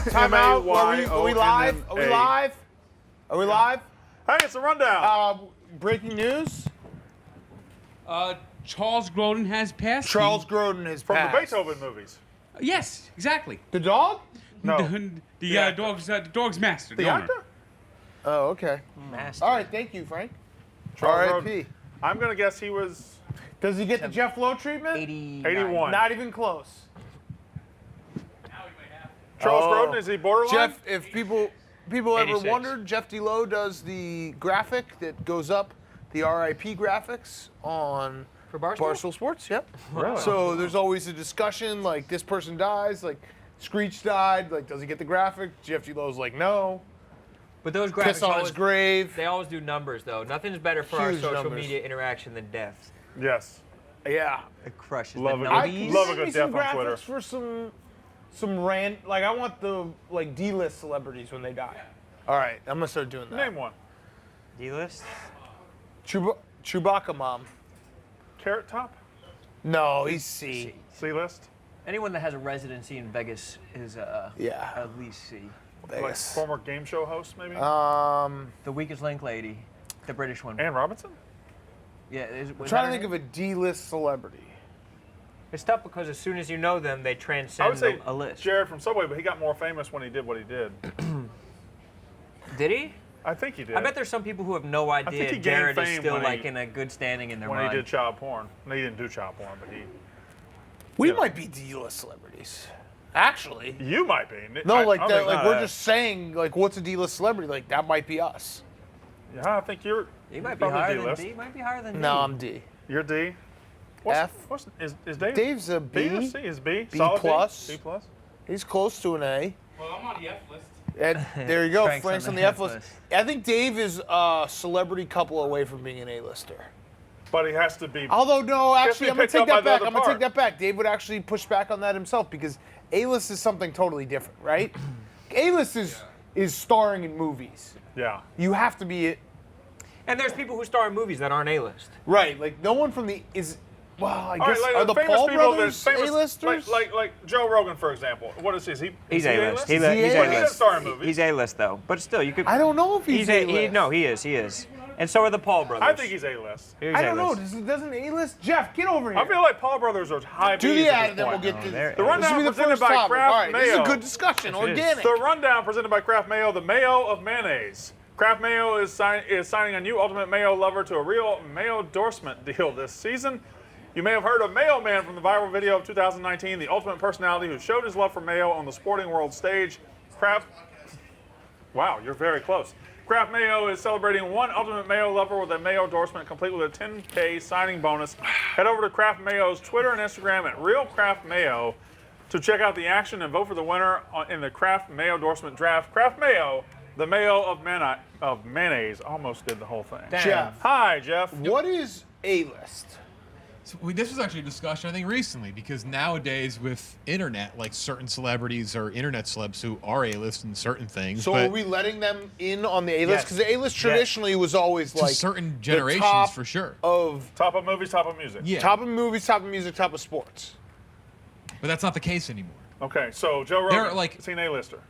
Time out. Are we MAYO live? Are we live? Are we live? Hey, it's a rundown. Breaking news. Charles Grodin has passed. Charles Grodin has From passed. the Beethoven movies. Yes, exactly. The dog? No. The dog's master. The owner. actor? Oh, okay. Master. All right, thank you, Frank. Charles R.I.P. Grodin. I'm going to guess he was Does he get the Jeff Lowe treatment? 81. Not even close. Charles Oh. Grodin, is he borderline? Jeff, if people ever 86. wondered, Jeff DeLoe does the graphic that goes up, the RIP graphics on For Barstool? Sports. Yep. Really? So there's always a discussion, like this person dies, like Screech died, like does he get the graphic? Jeff DeLoe's like no. But those graphics Piss on his always, grave. they always do numbers, though. Nothing's better for our Huge social numbers. media interaction than deaths. Yes. Yeah. It crushes Love the it. numbers. Love a Make good me some death on Twitter. graphics for some like I want the like D-list celebrities when they die. All right, I'm gonna start doing that. Name one. D-list? Chewbacca mom. Carrot Top? No, he's C. C-list? Anyone that has a residency in Vegas is Yeah. at least C. Like Vegas. former game show host, maybe? The weakest link lady, the British one. Ann Robinson? Yeah, I'm trying to think of a D-list celebrity. It's tough because as soon as you know them, they I transcend would say a list. Jared from Subway, but he got more famous when he did what he did. Did he? I think he did. I bet there's some people who have no think idea he gained Jared is fame still when like he- in a good standing in their when mind. he did child porn. No, he didn't do child porn, but he. We Yeah. might be D-list celebrities. Actually. You might be. No, I like don't that. think Like not. we're just saying, like, what's a D-list celebrity? Like that might be us. Yeah, I think you're. He might be probably higher than D-list. D. Might be higher than D. No, I'm D. You're D. F. Is Dave? Dave's a B or B. C? Is B? B Solid plus. B plus. He's close to an A. Well, I'm on the F list. And there you go, Frank's Frank's on on the the F F list. list. I think Dave is a celebrity couple away from being an A-lister. But he has to be. Although, no, Has to actually, be I'm going picked to take up by that the back. other I'm going to part. take that back. Dave would actually push back on that himself because A-list is something totally different, right? A-list is starring in movies. Yeah. You have to be And there's people who star in movies that aren't A-list. right. Like no one from the is. Well, I All guess right, like are the famous Paul people, brothers there's famous, A-listers? like Joe Rogan, for example. What is he? Is he He's A-list. He's He's A-list. He doesn't A-list. star in movies. He's A-list though, but still, you could. I don't know if he's A-list. No, he is. He is. And so are the Paul brothers. I think he's A-list. He's I don't know. A-list. Doesn't A-list? Jeff, get over here. I feel like Paul brothers are high Do B's the at ad this and then we'll point. get to they're The A-list. rundown This will be the presented first by topic. Kraft All right, Mayo. this is a good discussion. Yes, it is. Organic. The rundown presented by Kraft Mayo, the Mayo of mayonnaise. Kraft Mayo is signing a new Ultimate Mayo lover to a real Mayo endorsement deal this season. You may have heard of Mayo Man from the viral video of 2019, the ultimate personality who showed his love for Mayo on the sporting world stage. Wow, you're very close. Kraft Mayo is celebrating one Ultimate Mayo lover with a Mayo endorsement complete with a 10K signing bonus. Head over to Kraft Mayo's Twitter and Instagram at Real Kraft Mayo to check out the action and vote for the winner in the Kraft Mayo endorsement draft. Kraft Mayo, the Mayo of mayonnaise. Almost did the whole thing. Damn. Jeff, Hi, Jeff. what is A-list? So this was actually a discussion, I think, recently, because nowadays with internet, like certain celebrities or internet celebs who are A-list in certain things, So but are we letting them in on the A-list? Yes. Because the A-list traditionally was always to like certain the generations top for sure. of Top of movies, top of music. Yeah, top of movies, top of music, top of sports. but that's not the case anymore. Okay, so Joe They're Rogan, like- is he an A-lister?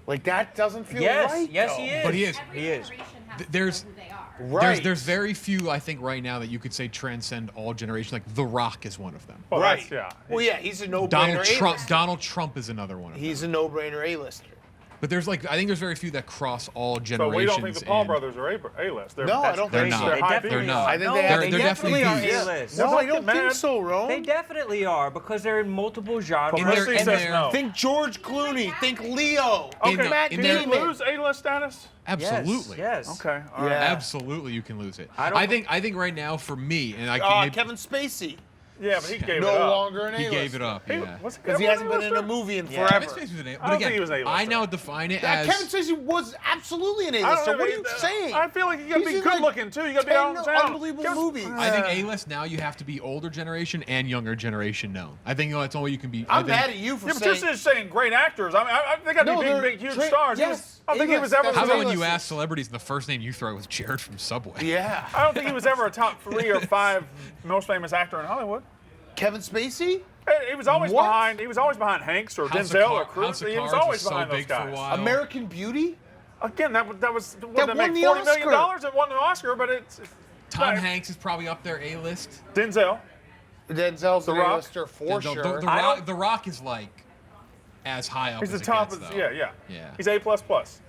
Like that doesn't feel Yes, right. yes, though. he is. But he is. Every He is. generation has Th- to there's- know who they are. Right. There's very few, I think, right now that you could say transcend all generations. Like The Rock is one of them. Well, Right. that's, yeah. Well, yeah, he's a no-brainer Donald Trump. A-lister. Donald Trump is another one of them. He's a no-brainer A-lister. But there's like, I think there's very few that cross all So generations. we don't think the Paul and- brothers are A-list. No, I don't They're think not. so. They're high definitely B's. not. I think No, they have. They're definitely are B's. A-list. No, Well, I don't don't get think mad. so, Ron. They definitely are because they're in multiple genres. Publicity in says their- no. Think George Clooney. Think Leo. In Think the- Matt in Did their- he Damon. lose A-list status? Absolutely. Yes. Okay, all right. Yeah. Absolutely, you can lose it. I I think right now for me, and I can maybe, Kevin Spacey. Yeah, but he gave No it up. longer an he A-lister. gave it up. He, Yeah. was Because he ever hasn't been in a A-lister? movie in Yeah. forever. Kevin Spacey was an A- I but don't think again, he was an A-lister. I now define it Kevin as Spacey was absolutely an I don't A-lister. know What are if you he- saying? I feel like you gotta He's be in, good like, looking too. You gotta be out 10 in town. unbelievable Give us- movies. I think A-list now you have to be older generation and younger generation known. I think that's the only way you can be. I'm mad at you for Yeah, but saying. you're just saying great actors. I mean, they got to No, be they're big, huge tra- stars. yes, I don't think he was A-list, ever. that's How about when A-list. you ask celebrities and the first name you throw was Jared from Subway? Yeah. I don't think he was ever a top 3 or 5 most famous actor in Hollywood. Kevin Spacey? Hey, he was always What? behind. He was always behind Hanks or House of Denzel or House Cruz. of He was Cards always so behind those big for a guys. while. American Beauty? Again, that was what, That they won make the $40 million Oscar. and won the Oscar, but it's Tom no, Hanks is probably up there A-list. Denzel. Denzel's The an Rock? A-lister for The, sure. the Rock is like as high up He's as the it top gets, of though. yeah. Yeah. He's A++.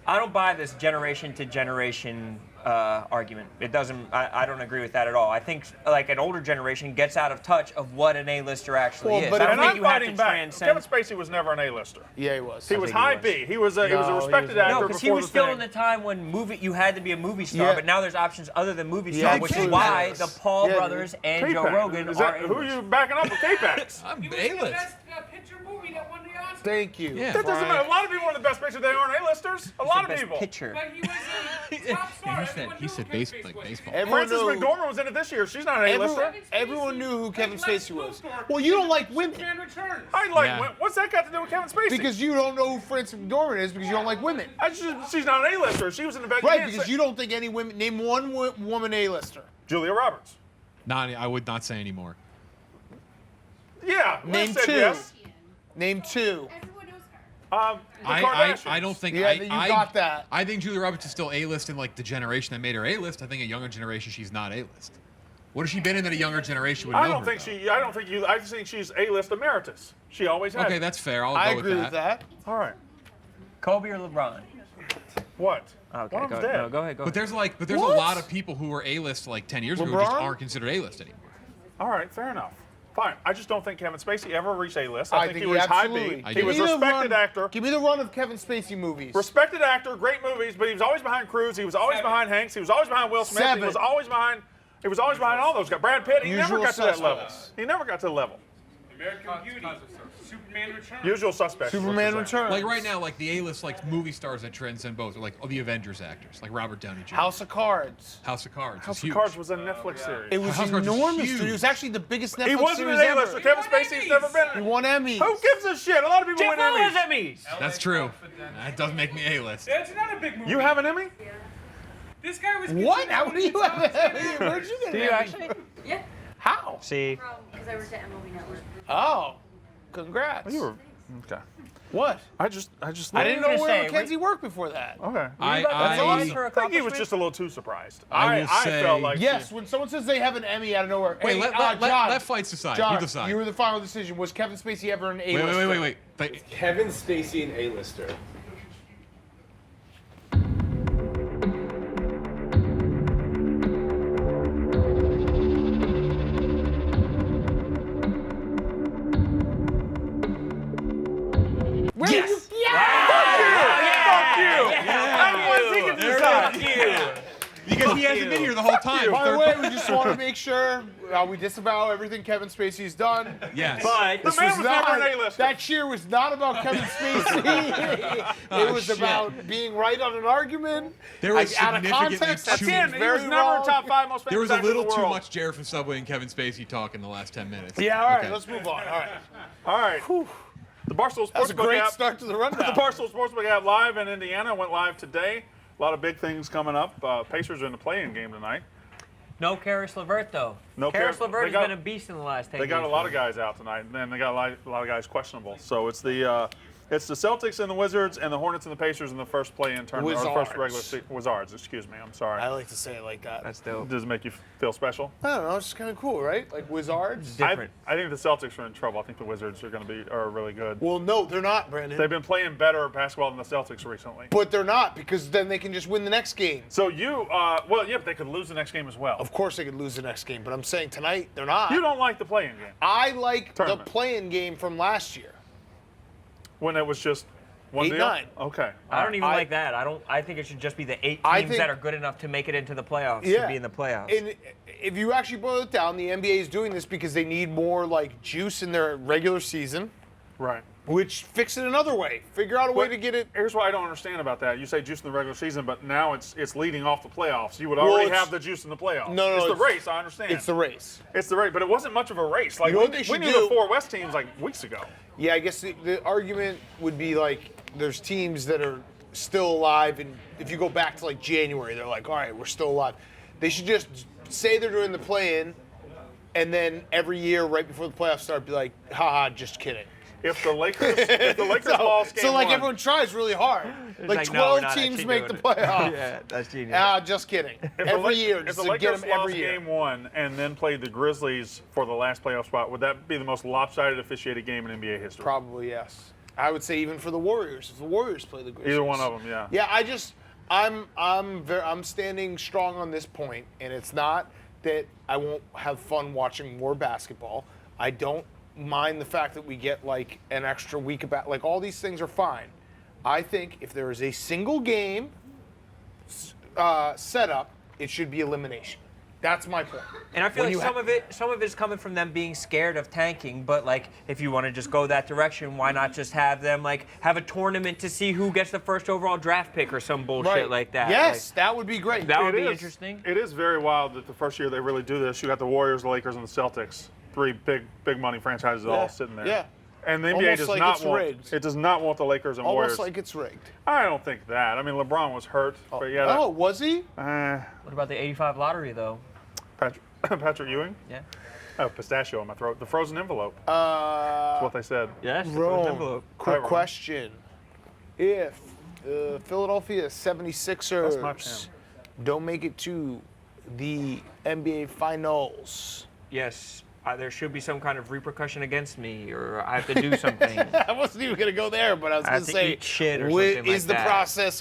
I don't buy this generation to generation argument. It doesn't. I don't agree with that at all. I think like an older generation gets out of touch of what an A-lister actually Well, is. but I don't And think I'm you have to fighting back. transcend. Kevin Spacey was never an A-lister. Yeah, he was. He was think high he was. B. He was a No, he respected was- actor No, before because he was still the in thing. the time when you had to be a movie star, Yeah. but now there's options other than movie Yeah, star, which is absolutely. why the Paul Yeah, brothers and Joe K-Pax. Rogan Is are that, who are A-list. you backing up with K-Pax? I'm He was in the A-list. best picture movie that won the Oscar. Thank you. Yeah. That doesn't matter. A lot of people are in the best picture. They aren't A-listers. A lot of Best people. picture. But he was a top star. Everyone He knew said Kevin base, Spacey like was. baseball. Everyone Frances knew, McDormand was in it this year. She's not an A-lister. everyone knew who Kevin Like Spacey was. Luthor. Well, you don't like women. Superman Returns. I like. Yeah. What's that got to do with Kevin Spacey? Because you don't know who Frances McDormand is because you don't like women. She's not an A-lister. She was in the best. Right, because you don't think any women. Name one woman A-lister. Julia Roberts. I would not say anymore. Yeah. Liz Name said two. Yes. Name two. Everyone knows her. The Kardashians. I don't think Yeah, you got that. I think Julia Roberts is still A-list in like the generation that made her A-list. I think a younger generation she's not A-list. What has she been in that a younger generation would know I don't her think about? she. I don't think you. I just think she's A-list emeritus. She always has. Okay, that's fair. I'll I go agree with with that. All right. Kobe or LeBron? What? Okay, One of go, them's dead. no, go ahead. Go But ahead. there's a What? lot of people who were A-list like 10 years ago who just LeBron? aren't considered A-list anymore. All right, fair enough. Fine. I just don't think Kevin Spacey ever reached A-list. I think he was absolutely. high B. Give He was me a the respected run- actor. Give me the run of Kevin Spacey movies. Respected actor, great movies, but he was always behind Cruz. He was always behind Hanks. He was always behind Will Smith. Seven. He was always behind. He was always behind all those guys. Brad Pitt. He never Usual got to that level. Suspects. He never got to the level. American Beauty. Superman Returns. Usual Suspects. is what Superman you're saying. Returns. Like right now, like the A-list like movie stars that transcend both are like the Avengers actors, like Robert Downey Jr. Huge Cards. House of Cards. House is of huge. Cards was a Netflix series. It was House of Cards is enormous, huge. dude. It was actually the biggest Netflix He wasn't an series A-lister. ever. Kevin Spacey's never been. He won Emmys. Who gives a shit? A lot of people Jeff win Lowe has Emmys. Emmys. That's true. That does make me A-list. That's not a big movie. You have an Emmy? This guy was. What? considered How one do of you the have top an 10 Emmy? ever. Where'd you get Do an you Emmy? actually? Yeah. How? See, Because I worked at MLB Network. Oh, congrats. You were. Okay. What? I just. I What didn't were you know gonna where say? Mackenzie worked before that. Okay. I I think he was just a little too surprised. I will say- felt like Yes, when someone says they have an Emmy out of nowhere. Wait, hey, let John, fights decide. John, You decide. you were the final decision. Was Kevin Spacey ever an A-lister? Wait. Kevin Spacey, an A-lister. Where Yes. You, yeah. Fuck you! How was he can decide? Because he hasn't been here the whole time. By the Third- way, we just want to make sure we disavow everything Kevin Spacey's done. Yes. but The man was never an A-lister. That cheer was not about Kevin Spacey. It was shit. about being right on an argument. There was out of significantly context, that too- seems Again, he very was never wrong. a top 5 most famous There was a actor in little the too world. much Jared from Subway and Kevin Spacey talk in the last 10 minutes. Yeah, all right, Okay. let's move on. All right. All right. The Barstool That was a Sportsbook great app. start to the The rundown. Barstool Sportsbook app live in Indiana went live today. A lot of big things coming up. Pacers are in the play-in game tonight. no Karis LeVert though. No Karis Karis- LeVert they has got- been a beast in the last 10 They got years. a lot of guys out tonight, and then they got a lot of guys questionable. So it's the Celtics and the Wizards and the Hornets and the Pacers in the first play-in tournament. Or the first regular Wizards, excuse me. I'm sorry. I like to say it like that. That's dope. Does it make you feel special? I don't know. It's just kind of cool, right? Like Wizards. Different. I think the Celtics are in trouble. I think the Wizards are really good. Well, no, they're not, Brandon. They've been playing better basketball than the Celtics recently. But they're not because then they can just win the next game. So you, but they could lose the next game as well. Of course, they could lose the next game, but I'm saying tonight they're not. You don't like the play-in game I like the Tournament. play-in game from last year. when it was just one 8-9. deal. Okay. I don't even I- like that. I think it should just be the 8 I teams think- that are good enough to make it into the playoffs to Yeah. be in the playoffs. And if you actually boil it down, the NBA is doing this because they need more like juice in their regular season, Right. which fix it another way. Figure out a way to get it. Here's what I don't understand about that. You say juice in the regular season, but now it's leading off the playoffs. You would Well, already it's- have the juice in the playoffs. No, it's the it's- race. I understand. It's the race. It's the race, but it wasn't much of a race. Like You know what we they should knew do? the 4 West teams like weeks ago. Yeah, I guess the argument would be like there's teams that are still alive, and if you go back to like January, they're like, all right, we're still alive. They should just say they're doing the play-in, and then every year right before the playoffs start, be like, haha, just kidding. If the Lakers lost game So like one, everyone tries really hard. Like like, no, we're 12 not teams actually make the doing it. playoffs. Yeah, that's genius. Just kidding. if the Every La- year, if just the to get Lakers them every lost year. game one and then played the Grizzlies for the last playoff spot, would that be the most lopsided officiated game in NBA history? Probably yes. I would say even for the Warriors, if the Warriors play the Grizzlies. Either one of them, yeah. Yeah, I'm standing strong on this point, and it's not that I won't have fun watching more basketball. I don't mind the fact that we get like an extra week about like all these things are fine. I think if there is a single game setup, it should be elimination. That's my point. And I feel When like some of it's coming from them being scared of tanking. But like, if you want to just go that direction, why not just have them like have a tournament to see who gets the first overall draft pick or some bullshit like that? Yes, that would be great. That would It be is- interesting. It is very wild that the first year they really do this, you got the Warriors, the Lakers, and the Celtics. Three big money franchises all sitting there. Yeah. And the NBA Almost does like not it's want rigged. it does not want the Lakers and Almost Warriors. like it's rigged. I don't think that. I mean, LeBron was hurt, but yeah. Oh, was he? What about the '85 lottery though? Patrick Ewing. Yeah. Oh, pistachio in my throat. The frozen envelope. That's what they said. Yes. Rome, quick Right, Rome. question. If the Philadelphia 76ers That's my jam. don't make it to the NBA Finals, Yes. There should be some kind of repercussion against me, or I have to do something. I wasn't even going to go there, but I was I going have to to say, eat shit or whi- something like is the that. process,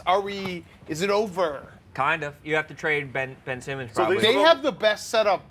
is it over? Kind of. You have to trade Ben Simmons So probably. these They have the best setup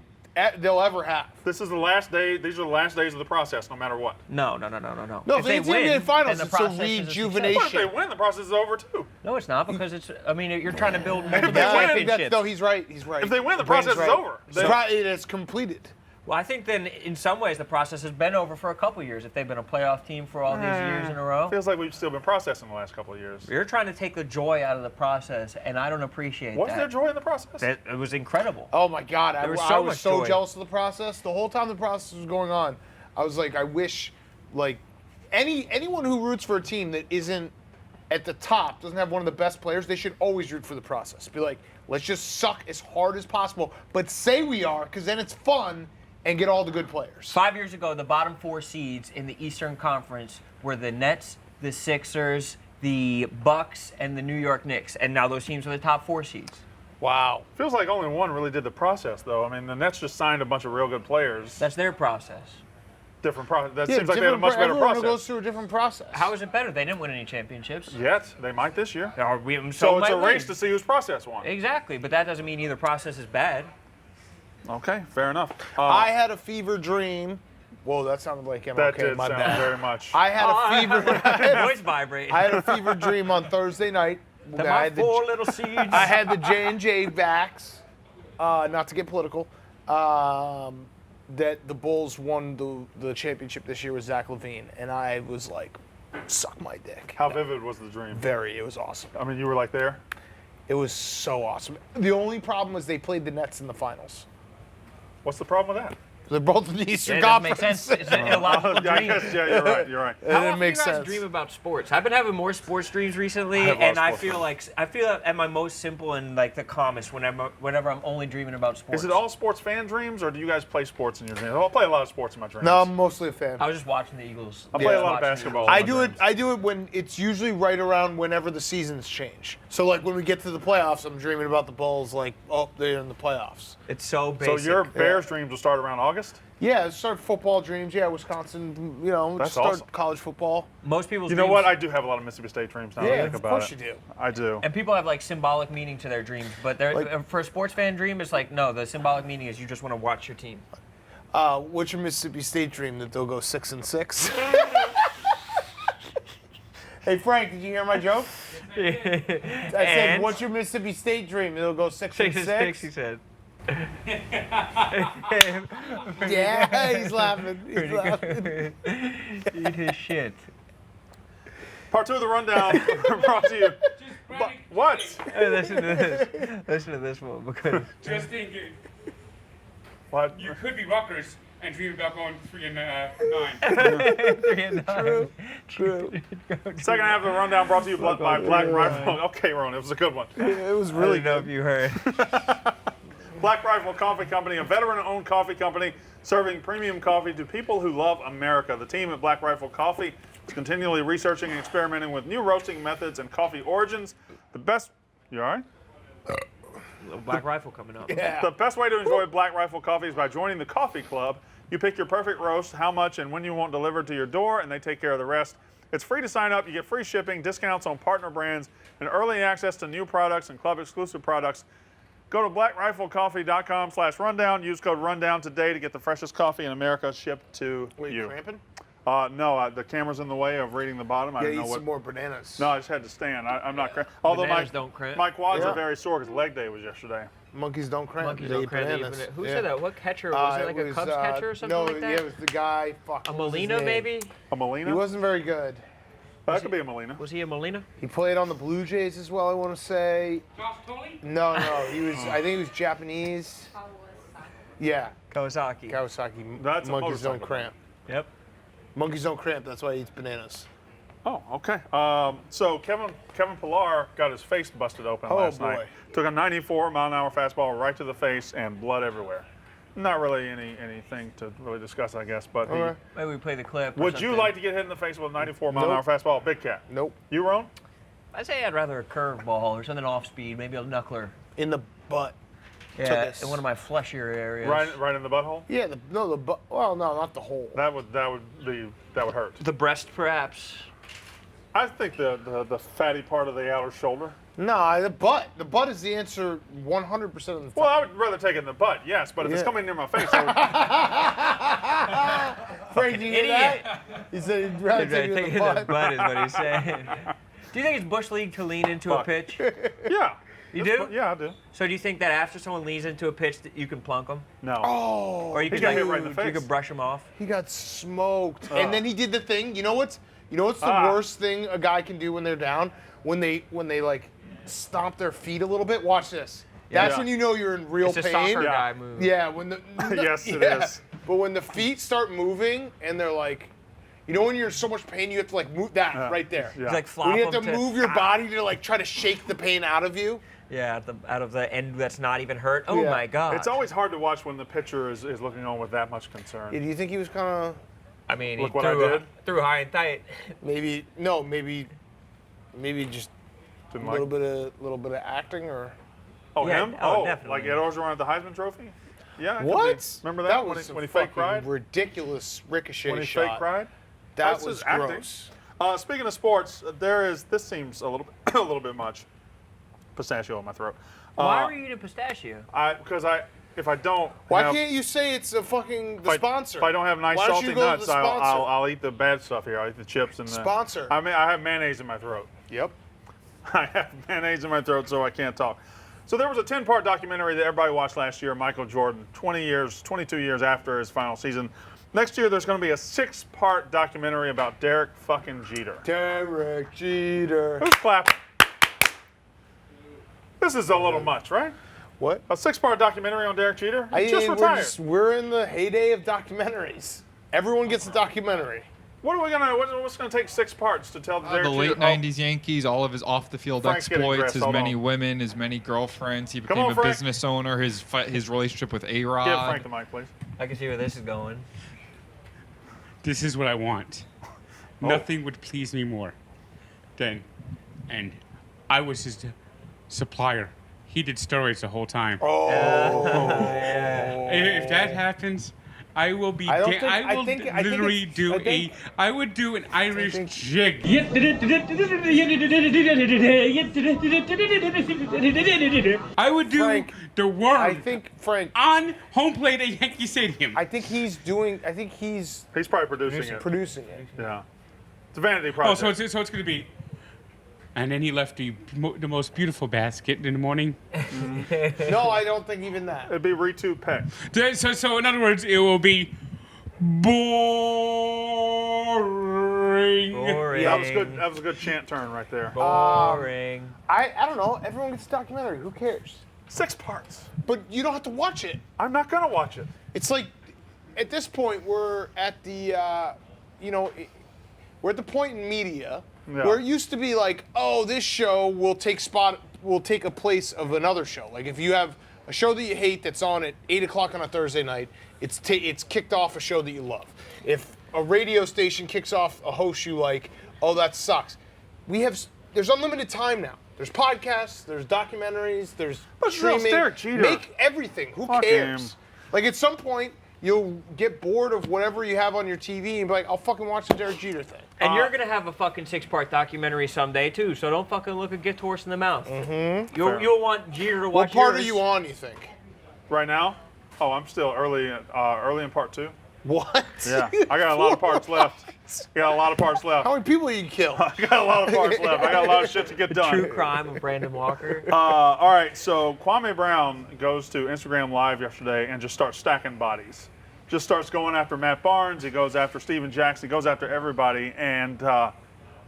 they'll ever have. This is the last day. These are the last days of the process, no matter what. No. No, If if they win, win the Finals, then it's a process is success. rejuvenation. What if they win? The process is over too. No, it's not because it's. I mean, you're trying to build multiple they win, championships. No, he's right. He's right. If they win, the Brain's process is right. over. It is completed. Well, I think then in some ways the process has been over for a couple years if they've been a playoff team for all these years in a row. Feels like we've still been processing the last couple of years. You're trying to take the joy out of the process, and I don't appreciate What's that. their joy in the process? It was incredible. Oh my God, I was was so so, much so joy. jealous of the process. The whole time the process was going on, I was like, I wish, like, anyone who roots for a team that isn't at the top, doesn't have one of the best players, they should always root for the process. Be like, let's just suck as hard as possible, but say we are, because then it's fun and get all the good players. 5 years ago, the bottom four seeds in the Eastern Conference were the Nets, the Sixers, the Bucks, and the New York Knicks, and now those teams are the top four seeds. Wow. Feels like only one really did the process, though. I mean, the Nets just signed a bunch of real good players. That's their process. Different process. That Yeah, seems like they had a much better everyone process. goes through a different process. How is it better? They didn't win any championships. Yet they might this year. Or So it's might a win. race to see whose process won. Exactly, but that doesn't mean either process is bad. Okay, fair enough. I had a fever dream. Whoa, that sounded like MLK. that did my sound bad. very much. I had a fever. Voice vibrate. I had a fever dream on Thursday night. To I my had four little seeds. I had the J&J vax, not to get political, that the Bulls won the championship this year with Zach LaVine, and I was like, suck my dick. How vivid was the dream? It was awesome. I mean, you were like there. It was so awesome. The only problem was they played the Nets in the finals. What's the problem with that? They're both in the Eastern It doesn't make Conference. sense. It's an illogical Yeah, I dream. guess, yeah, you're right. You're right. It How didn't often make do you guys sense. dream about sports? I've been having more sports dreams recently, I have a lot of and I sports feel at my most simple and like the calmest whenever I'm only dreaming about sports. Is it all sports fan dreams, or do you guys play sports in your dreams? I'll play a lot of sports in my dreams. No, I'm mostly a fan. I was just watching the Eagles. I play a lot of Watching the basketball. I in my do it. dreams. I do it when it's usually right around whenever the seasons change. So like when we get to the playoffs, I'm dreaming about the Bulls. Like, oh, they're in the playoffs. It's so So basic. your Bears dreams will start around August? Yeah, start football dreams. Yeah, Wisconsin. You know, That's start awesome. college football. Most people's You know dreams, what? I do have a lot of Mississippi State dreams now that I Yeah, think of about course it. you do. I do. and people have like symbolic meaning to their dreams, but they're, Like- for a sports fan dream, it's like no. The symbolic meaning is you just want to watch your team. What's your Mississippi State dream that they'll go 6-6? Hey Frank, did you hear my joke? I said, And- what's your Mississippi State dream? It'll go 6-6. 6-6, he said. Yeah, he's laughing. He's laughing. Eat his shit. Part 2 of the rundown brought to you. What? Hey, listen to this. Listen to this one because Just thinking, What? you could be Rutgers and dream about going 3-9. 3-9. True. Second half of the rundown brought to you by Black Rifle. Okay, Ron, it was a good one. It was Really really know if good. you heard. Black Rifle Coffee Company, a veteran-owned coffee company serving premium coffee to people who love America. The team at Black Rifle Coffee is continually researching and experimenting with new roasting methods and coffee origins. The best, you all right? Little Black Rifle coming up. Yeah. The best way to enjoy Black Rifle Coffee is by joining the coffee club. You pick your perfect roast, how much and when you want delivered to your door, and they take care of the rest. It's free to sign up. You get free shipping, discounts on partner brands, and early access to new products and club-exclusive products. Go to blackriflecoffee.com/rundown. Use code RUNDOWN today to get the freshest coffee in America shipped to Wait, you. cramping? No, the camera's in the way of reading the bottom. I Yeah, don't know eat what. some more bananas. No, I just had to stand. I'm not cramping. Although Bananas don't cramp. my quads Yeah. are very sore because leg day was yesterday. Monkeys don't cramp. Monkeys They don't eat cramp. bananas. Who Yeah. said that? What catcher? Was it like a was, Cubs catcher or something no, like that? yeah, it was the guy. Fuck. A what was his Molina, name? maybe? A Molina? He wasn't very good. That could be a Molina. Was he a Molina? He played on the Blue Jays as well, I want to say. Josh Tully? No, he was, I think he was Japanese. Yeah, Kawasaki. Kawasaki. That's a Monkeys don't motorcycle. cramp. Yep. Monkeys don't cramp, that's why he eats bananas. Oh, okay. So Kevin Pillar got his face busted open Oh, last boy. night. Took a 94-mile-an-hour fastball right to the face and blood everywhere. Not really anything to really discuss, I guess. But he, Okay. Maybe we play the clip. or would you something. like to get hit in the face with a 94-mile-an-hour Nope. fastball, Big Cat? Nope. You, Ron? I'd say I'd rather a curveball or something off speed, maybe a knuckler. In the butt. Yeah, this. in one of my fleshier areas. Right in the butthole. Yeah, the butt. Well, no, not the hole. That would hurt. The breast, perhaps. I think the fatty part of the outer shoulder. No, the butt. The butt is the answer 100% of the time. Well, I would rather take it in the butt, yes. But if it's Yeah. coming near my face, I Frank, did you hear that? He said he'd rather take it in the butt. butt is what he's saying. Do you think it's Bush League to lean into a Fuck. pitch? would. Yeah. You do? Yeah, I do. So do you think that after someone leans into a pitch that you can plunk them? No. Oh, Or you He could, got like, hit right in the you face. could brush them off? he got smoked. And then he did the thing. You know what's the worst thing a guy can do when they're down? When they like stomp their feet a little bit. Watch this. That's Yeah. when you know you're in real It's a pain. soccer Yeah. guy move. Yeah, when the Yes, it is. But when the feet start moving and they're like, you know, when you're in so much pain, you have to like move that right there. Yeah. It's like flop When you have to them move your body to like try to shake the pain out of you. Yeah, out of the end that's not even hurt. Oh Yeah. my God. It's always hard to watch when the pitcher is looking on with that much concern. Yeah, do you think he was kind of I mean, Look he what I threw, did. threw high and tight. maybe just Didn't a little bit of acting or Oh, Yeah, him? oh, Oh, definitely. like Ed Orgeron at the Heisman Trophy? Yeah. it could what? be. Remember that, was when he some fake cried? fucking ridiculous ricochet When he shot. fake cried? That That's was his acting. gross. Speaking of sports, this seems a little a little bit much. Pistachio in my throat. Why were you eating pistachio? Because if I don't Why have, can't you say it's the sponsor? if I don't have nice Why don't salty you go to nuts, the sponsor? I'll eat the bad stuff here. I'll eat the chips and the Sponsor. I mean, I have mayonnaise in my throat. Yep. I have mayonnaise in my throat, so I can't talk. So there was a 10-part documentary that everybody watched last year, Michael Jordan, 22 years after his final season. Next year, there's going to be a 6-part documentary about Derek fucking Jeter. Derek Jeter. Who's clapping? This is a little much, right? What? A 6-part documentary on Derek Jeter? He just retired. We're in the heyday of documentaries. Everyone gets a documentary. What's gonna take 6 parts to tell the Derek The Jeter? late '90s Yankees, all of his off-the-field Frank's getting exploits, dressed, his hold many on. women, his many girlfriends. He Come became on, a Frank. business owner. His relationship with Give Frank A-Rod. the mic, please. I can see where this is going. This is what I want. Nothing would please me more than, and I was his supplier. He did steroids the whole time. Oh. If that happens, I will be. I don't da- think- I I will think- I think literally it's- do I think- I would do an Irish think- jig. I would do Frank, the worm I think Frank. on home plate at Yankee Stadium. I think he's He's probably producing it. producing it. Yeah. It's a vanity Oh, project. so it's gonna be. And then he left the most beautiful basket in the morning. No, I don't think even that. It'd be Ritu Peck. So in other words, it will be boring. Boring. That was good. That was a good chant turn right there. Boring. I don't know. Everyone gets a documentary. Who cares? 6 parts. But you don't have to watch it. I'm not gonna watch it. It's like, at this point, we're at the, we're at the point in media Yeah. where it used to be like, oh, this show will take a place of another show. Like if you have a show that you hate that's on at 8 o'clock on a Thursday night, it's kicked off a show that you love. If a radio station kicks off a host you like, oh, that sucks. There's unlimited time now. There's podcasts, there's documentaries, there's streaming. Derek Jeter. Make everything. Who Fuck cares? him. Like at some point, you'll get bored of whatever you have on your TV and be like, I'll fucking watch the Derek Jeter thing. And you're gonna have a fucking 6-part documentary someday too, so don't fucking look a gift horse in the mouth. Mm-hmm. You'll want Jeter to What watch part yours. are you on, you think? Right now? Oh, I'm still early in part 2. What? Yeah, I got a lot of parts left. How many people you kill? I got a lot of parts left. I got a lot of shit to get done. True crime of Brandon Walker. All right, so Kwame Brown goes to Instagram Live yesterday and just starts stacking bodies. Just starts going after Matt Barnes. He goes after Steven Jackson. He goes after everybody. And I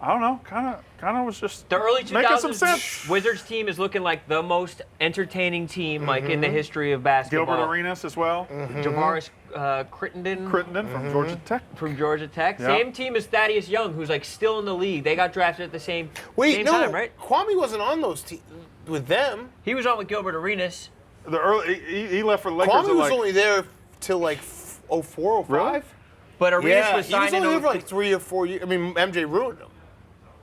don't know, kind of was just The early making some 2000s sense. Wizards team is looking like the most entertaining team like in the history of basketball. Gilbert Arenas as well. Javaris Crittenden Crittenden from Georgia Tech. from Georgia Tech. Yeah. Same team as Thaddeus Young, who's like still in the league. They got drafted at the same time, right? Kwame wasn't on those with them. He was on with Gilbert Arenas. He left for the Lakers. Kwame at was only there till like 04, 05. Really? But Arenas Yeah, was he was signed only there in for like 3 or 4 years. I mean, MJ ruined him.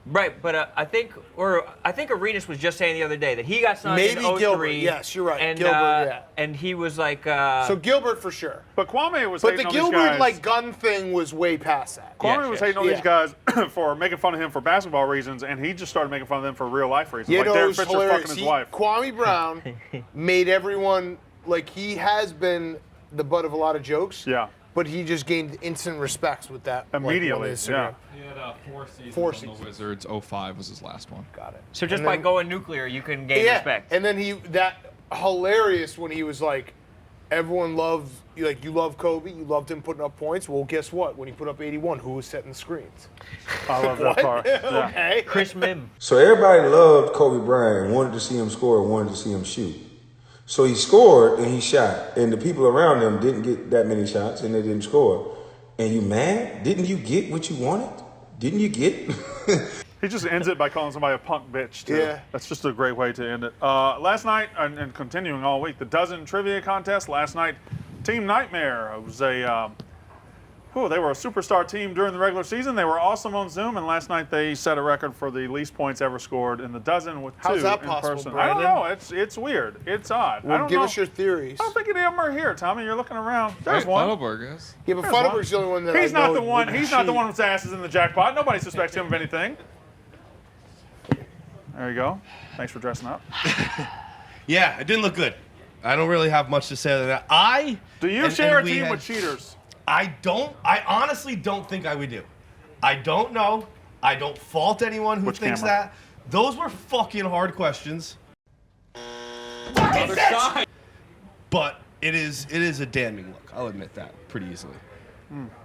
Right, but I think Arenas was just saying the other day that he got signed Maybe in 03. Gilbert, yes, you're right. And, Gilbert, yeah. And he was like. So Gilbert for sure. But Kwame was But the hating on these Gilbert guys. gun thing was way past that. Kwame Yes, was yes. hating on these Yeah. guys for making fun of him for basketball reasons, and he just started making fun of them for real life reasons. You like know, Derek it's Fisher hilarious. fucking his wife. Kwame Brown made everyone, like, he has been the butt of a lot of jokes. Yeah. But he just gained instant respects with that. Immediately, like, on yeah. Instagram. He had 4 seasons Four on seasons. the Wizards. 05 was his last one. Got it. So just And by then- going nuclear, you can gain Yeah. respect. And then that hilarious when he was like, everyone loves, like, you love Kobe, you loved him putting up points. Well, guess what? When he put up 81, who was setting the screens? I love that part. Yeah. Okay. Chris Mim. So everybody loved Kobe Bryant, wanted to see him score, wanted to see him shoot. So he scored and he shot, and the people around him didn't get that many shots and they didn't score. And you mad? Didn't you get what you wanted? Didn't you get? He just ends it by calling somebody a punk bitch, too. Yeah. That's just a great way to end it. Last night, and continuing all week, the dozen trivia contest. Last night, Team Nightmare was they were a superstar team during the regular season. They were awesome on Zoom, and last night they set a record for the least points ever scored in the dozen with How's 2 that in possible, person. Brandon? I don't know. It's weird. It's odd. I Well, don't give know. us your theories. I don't think any of them are here, Tommy. You're looking around. There's one. Funnelberg is. Yeah, but There's Funneberg's the only one that He's I know not the one. would He's not the cheat. one whose ass is in the jackpot. Nobody suspects him of anything. There you go. Thanks for dressing up. Yeah, it didn't look good. I don't really have much to say other than that. Do you and share a we team had- with cheaters? I honestly don't think I would do. I don't know. I don't fault anyone who Which thinks camera? that. Those were fucking hard questions. But it is a damning look. I'll admit that pretty easily.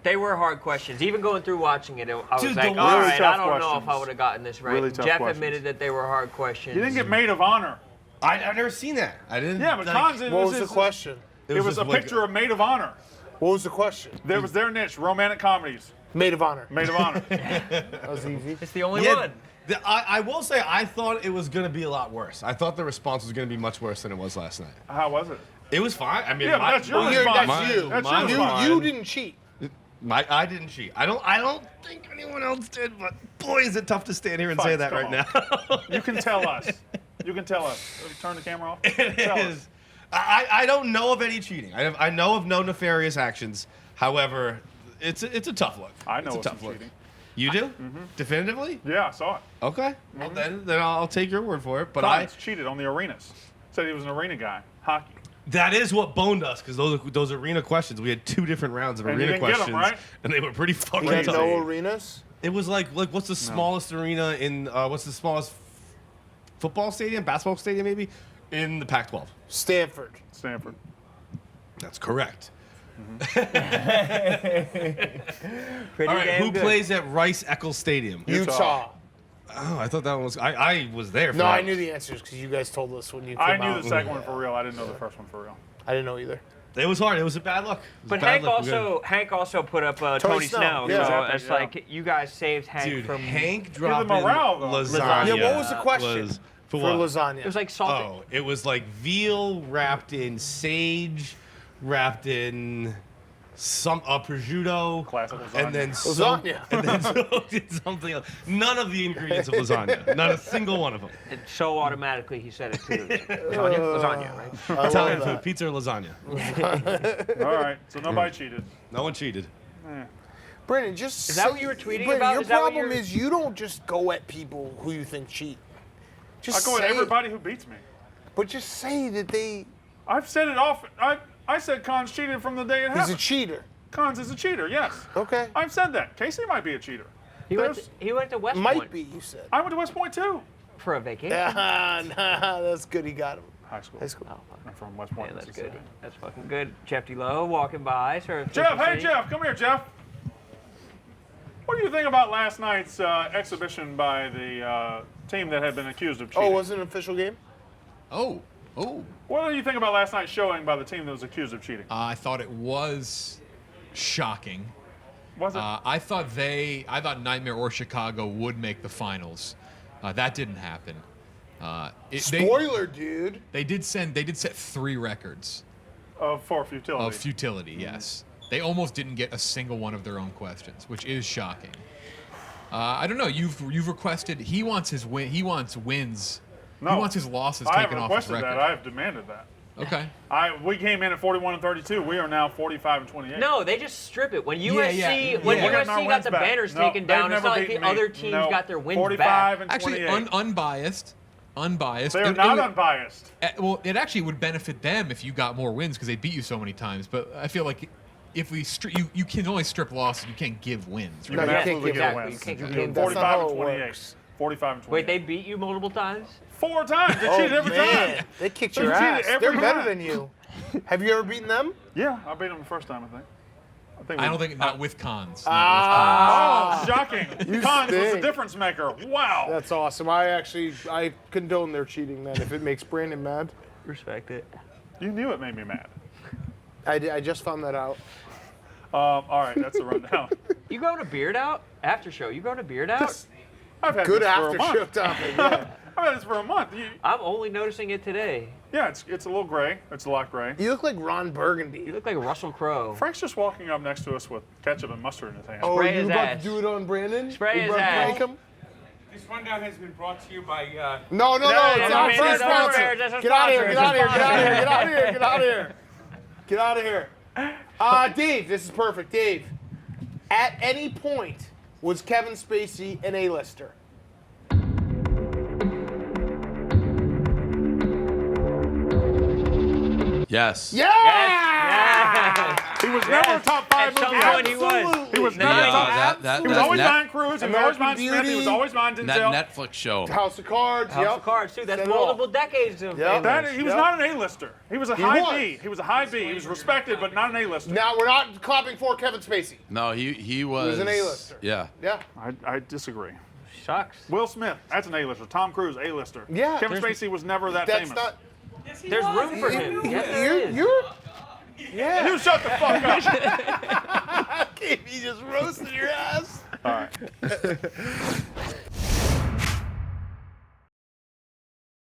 They were hard questions. Even going through watching it, I was Dude, like, the all really right, tough I don't know if I questions. would have gotten this right. Really tough Jeff questions. admitted that they were hard questions. You didn't get maid of honor. I've never seen that. I didn't. Yeah, but like, Cons, it What was was the his- question? It was just a like- picture of maid of honor. What was the question? There was their niche, romantic comedies. Maid of honor. Maid of honor. That was easy. It's the only Yeah, one. I will say I thought it was going to be a lot worse. I thought the response was going to be much worse than it was last night. How was it? It was fine. I mean, Yeah, but that's your Well, response. that's you. That's mine your was response. You didn't cheat. I didn't cheat. I don't think anyone else did, but boy, is it tough to stand here and say Fine, that come right on. now. You can tell us. You can tell us. Turn the camera off. It Tell us. is. I don't know of any cheating. I know of no nefarious actions. However, it's a tough look. I know it's a of tough some look. cheating. You do? Definitively? Yeah, I saw it. Okay. Well, then I'll take your word for it. But Cons cheated on the arenas. Said he was an arena guy. Hockey. that is what boned us because those arena questions. We had 2 different rounds of And you arena didn't get 'em, questions, right? and they were pretty fucking You had tough. no arenas? It was like what's the smallest arena in what's the smallest football stadium, basketball stadium maybe in the Pac-12? Stanford. Stanford. That's correct. Pretty All right, damn who good. plays at Rice Eccles Stadium? Utah. Oh, I thought that one was. I was there. For No, that. I knew the answers because you guys told us when you came I knew out. the second one for real. I didn't know the first one for real. I didn't know either. It was hard. It was a bad look. It was But a bad Hank look. We're Hank also put up Tony Snell. Snell. Yeah. So Exactly, it's yeah. like you guys saved Hank Dude, from. Hank dropping morale going. lasagna. Yeah, what was the question? was For for what? lasagna. It was like salted. Oh, it was like veal wrapped in sage, wrapped in some prosciutto, Classic lasagna. and then Lasagna. and then soaked in something else. None of the ingredients of lasagna. Not a single one of them. And so automatically he said it too. Lasagna, right? Italian food, pizza or lasagna. All right, so nobody cheated. No one cheated. Brandon, just Is that what you were tweeting Brandon, about? Your Is that what problem you're- is you don't just go at people who you think cheat. I Just go at say, everybody who beats me. but just say that I've said it often. I said Cons cheated from the day it he's a happened. cheater. Cons is a cheater, yes. Okay, I've said that. Casey might be a cheater. He went to West might Point be. You said. I went to West Point too. for a vacation. Nah, that's good. He got him. High school. High school. I'm from West Point. Yeah, that's Mississippi. good. That's fucking good. Jeff D-Lo walking by. Sir, Jeff, hey Jeff, come here, Jeff. What do you think about last night's exhibition by the team that had been accused of cheating? Oh, was it an official game? Oh. What do you think about last night's showing by the team that was accused of cheating? I thought it was shocking. Was it? I thought Nightmare or Chicago would make the finals. That didn't happen. Spoiler, dude. They did set 3 records For futility. of futility. Yes, they almost didn't get a single one of their own questions, which is shocking. I don't know. You've requested. He wants his win. He wants wins. No, He wants his losses I taken have off his requested record. that. I have demanded that. Okay. We came in at 41-32. We are now 45-28. No, they just strip it. When Yeah, USC yeah. when We're getting our USC got wins the back. banners No, taken they've down, it's never not like the beaten me. other teams No, got their wins 45 back. and Actually, 28. unbiased. They are not unbiased. Well, it actually would benefit them if you got more wins because they beat you so many times. But I feel like if we you can only strip losses. You can't give wins. You Right? can you absolutely can't get give- wins. you can't You give can wins. That's not how it 45-28. works. 45-28. Wait, they beat you multiple times? 4 times. They Oh, cheated every man. time. They kicked They your cheated ass. every They're better time. than you. Have you ever beaten them? Yeah, I beat them the first time, I think. I don't think not with cons. Oh, shocking. You Cons was the stink. difference maker. Wow. That's awesome. I condone their cheating then if it makes Brandon mad. Respect it. You knew it made me mad. I just found that out. All right, that's the rundown. You going to Beard Out? After show, you going to Beard Out? I've had Good this for a after month. show topic. Yeah. I've had this for a month. I'm only noticing it today. Yeah, it's a little gray. It's a lot gray. You look like Ron Burgundy. You look like Russell Crowe. Frank's just walking up next to us with ketchup and mustard in his hand. Oh, Spray you his about ass. to do it on Brandon? Spray You his about to ass. prank him? This rundown has been brought to you by. No, no, it's our no, first no, no, sponsor. that's a Get out of here, sponsor. get out of here, It's a get out of here, get out of here, get out of here. Get out of here. Dave, this is perfect. Dave, at any point, was Kevin Spacey an A-lister? Yes. Yeah! He was never a top 5 At some movie point actor. he was. He was No, never a he- top. He was always behind Cruise. He was always behind Smith. He was always behind That Denzel. Netflix show. House of Cards, House yep. of Cards, too. That's Said it all. multiple decades of Yep. A-list. He was Yep. not an A-lister. He was a high was. B. He was a high B. He was respected, but not an A-lister. Now, we're not clapping for Kevin Spacey. No, he was. an A-lister. Yeah. Yeah. I disagree. Sucks. Will Smith, that's an A-lister. Tom Cruise, A-lister. Yeah. Kevin Spacey was never that That's famous. not... There's room for him. Yes, there is. You're... Yeah. You shut the fuck up. He just roasted your ass. All right.